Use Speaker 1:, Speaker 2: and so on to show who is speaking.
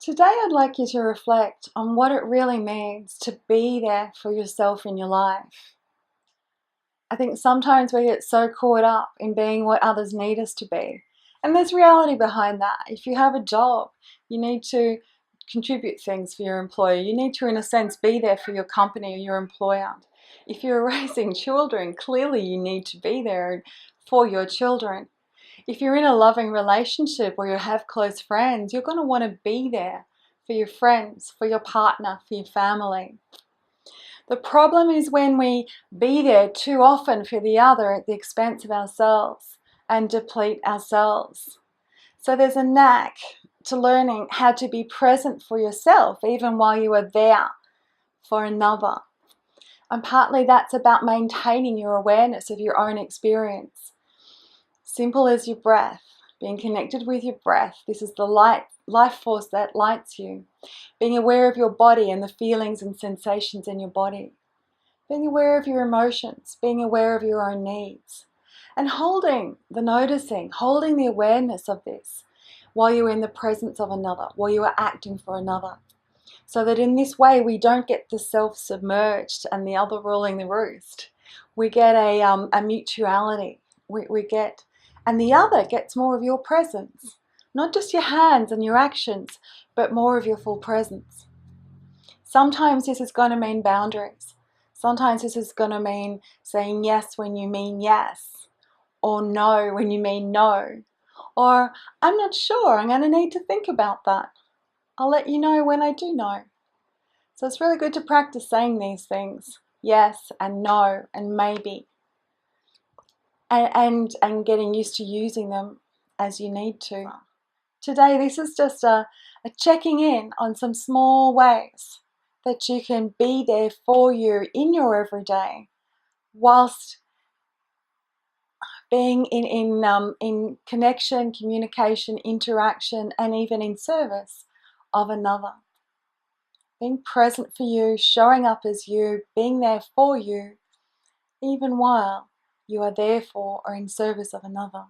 Speaker 1: Today I'd like you to reflect on what it really means to be there for yourself in your life. I think sometimes we get so caught up in being what others need us to be. And there's reality behind that. If you have a job, you need to contribute things for your employer. You need to, in a sense, be there for your company or your employer. If you're raising children, clearly you need to be there for your children. If you're in a loving relationship or you have close friends, you're going to want to be there for your friends, for your partner, for your family. The problem is when we be there too often for the other at the expense of ourselves and deplete ourselves. So there's a knack to learning how to be present for yourself even while you are there for another. And partly that's about maintaining your awareness of your own experience. Simple as your breath, being connected with your breath. This is the life force that lights you. Being aware of your body and the feelings and sensations in your body. Being aware of your emotions, being aware of your own needs. And holding the noticing, holding the awareness of this while you're in the presence of another, while you are acting for another. So that in this way we don't get the self submerged and the other ruling the roost. We get a mutuality. And the other gets more of your presence. Not just your hands and your actions, but more of your full presence. Sometimes this is going to mean boundaries. Sometimes this is going to mean saying yes when you mean yes, or no when you mean no, or I'm not sure, I'm going to need to think about that. I'll let you know when I do know. So it's really good to practice saying these things, yes and no and maybe, and getting used to using them as you need to. Today this is just a checking in on some small ways that you can be there for you in your everyday whilst being in connection, communication, interaction, and even in service of another. Being present for you, showing up as you, being there for you, even while you are there for or in service of another.